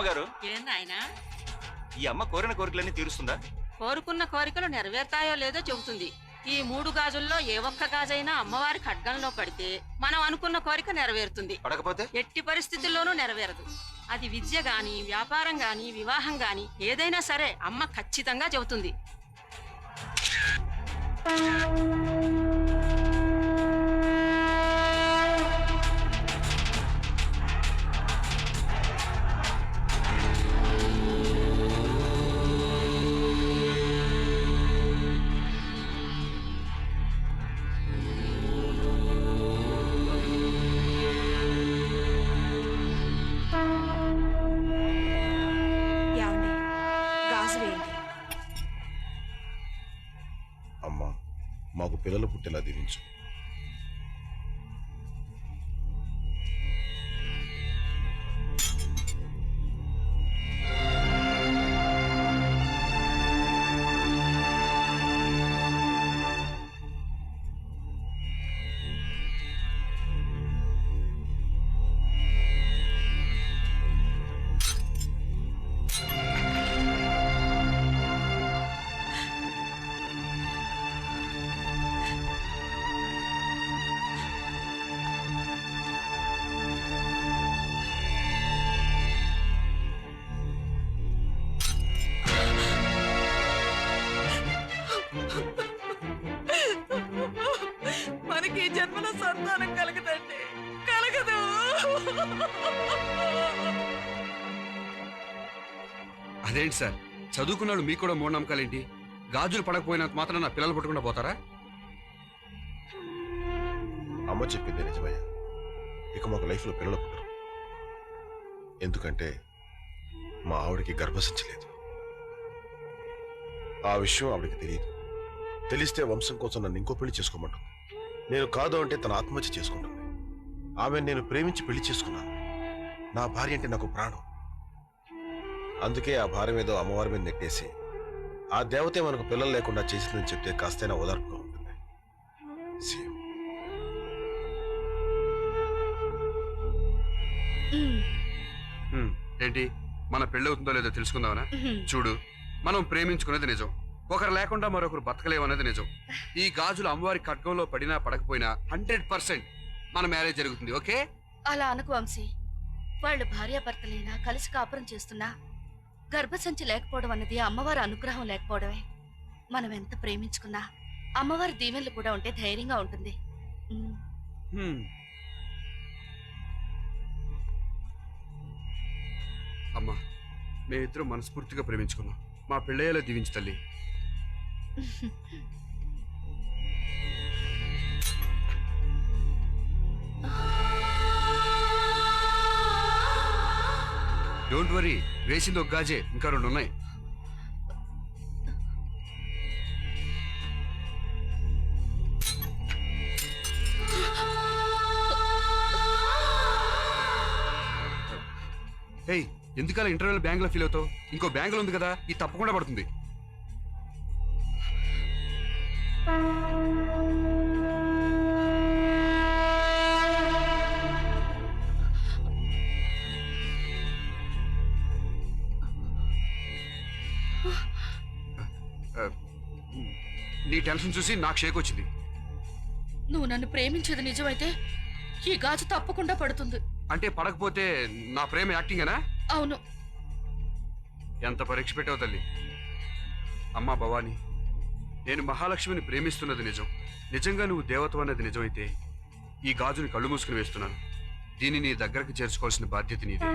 అమ్మగారు, ఏందాయన ఈ అమ్మ కోరిన కోరికలన్నీ తీరుస్తుందా? కోరుకున్న కోరికలు నెరవేర్తాయో లేదో చెబుతుంది. ఈ 3 గాజుల్లో ఏ ఒక్క గాజైనా అమ్మవారి ఖడ్గంలో పడితే మనం అనుకున్న కోరిక నెరవేరుతుంది. పడకపోతే ఎట్టి పరిస్థితుల్లోనూ నెరవేరదు. అది విద్య గాని, వ్యాపారం గాని, వివాహం గాని ఏదైనా సరే అమ్మ ఖచ్చితంగా చెబుతుంది. అమ్మా, మాకు పిల్లలు పుట్టేలా దీవించు. మనకి జన్మలో సంతానం కలగదండి, కలగదు. అదేంటి సార్, చదువుకున్నాడు మీకు కూడా మూఢనమ్మకాలేంటి? గాజులు పడకపోయినంత మాత్రం నా పిల్లలు పట్టుకుండా పోతారా? అమ్మ చెప్పింది నిజమయ్యా. ఇక మాకు లైఫ్లో పిల్లలు పుట్టరు. ఎందుకంటే మా ఆవిడకి గర్భసంచి లేదు. ఆ విషయం ఆవిడకి తెలియదు. తెలిస్తే వంశం కోసం నన్ను ఇంకో పెళ్లి చేసుకోమంటుంది. నేను కాదు అంటే తన ఆత్మహత్య చేసుకుంటుంది. ఆమె నేను ప్రేమించి పెళ్లి చేసుకున్నాను. నా భార్య అంటే నాకు ప్రాణం. అందుకే ఆ భార్య మీద అమ్మవారి మీద నెట్టేసి ఆ దేవతే మనకు పిల్లలు లేకుండా చేసిందని చెప్తే కాస్తైనా ఓదార్పుగా ఉంటుంది. ఏంటి, మన పెళ్ళవుతుందో లేదో తెలుసుకుందామనా? చూడు, మనం ప్రేమించుకునేది నిజం. ఒకరు లేకుండా మరొకరు బతకలేమనేది నిజం. ఈ గాజులు అమ్మవారి ఖడ్గంలో పడినా పడకపోయినా 100% మన మ్యారేజ్ జరుగుతుంది. ఓకే? అలా అనుకు వంశీ. వాళ్ళు భార్యాభర్తలైనా కలిసి కాపురం చేస్తున్నా గర్భసంచి లేకపోవడం అన్నది అమ్మవారి అనుగ్రహం లేకపోవడమే. మనం ఎంత ప్రేమించుకున్నా అమ్మవారి దీవెనలు కూడా ఉంటే ధైర్యంగా ఉంటుంది. అమ్మా, మేమిద్దరం మనస్ఫూర్తిగా ప్రేమించుకున్నాం. మా పెళ్ళయ్యేలా దీవించు తల్లి. డోంట్ వరీ, వేసింది ఒక గాజే, ఇంకా 2 ఉన్నాయి. ఏయ్, ఎందుకలా ఇంటర్వ్యూలో బ్యాంక్ లో ఫీల్ అవుతావు? ఇంకో బ్యాంక్ లో ఉంది కదా, ఇది తప్పకుండా పడుతుంది. నీ టెన్షన్ చూసి నాకు షేక్ వచ్చింది. నువ్వు నన్ను ప్రేమించేది నిజమైతే ఈ గాజు తప్పకుండా పడుతుంది. అంటే పడకపోతే నా ప్రేమ యాక్టింగేనా? అవును. ఎంత పరీక్ష పెట్టావు తల్లి. అమ్మా భవానీ, నేను మహాలక్ష్మిని ప్రేమిస్తున్నది నిజం. నిజంగా నువ్వు దేవత అన్నది నిజమైతే ఈ గాజుని కళ్ళు మూసుకుని వేస్తున్నాను. దీన్ని నీ దగ్గరకు చేర్చుకోవాల్సిన బాధ్యత నీదే.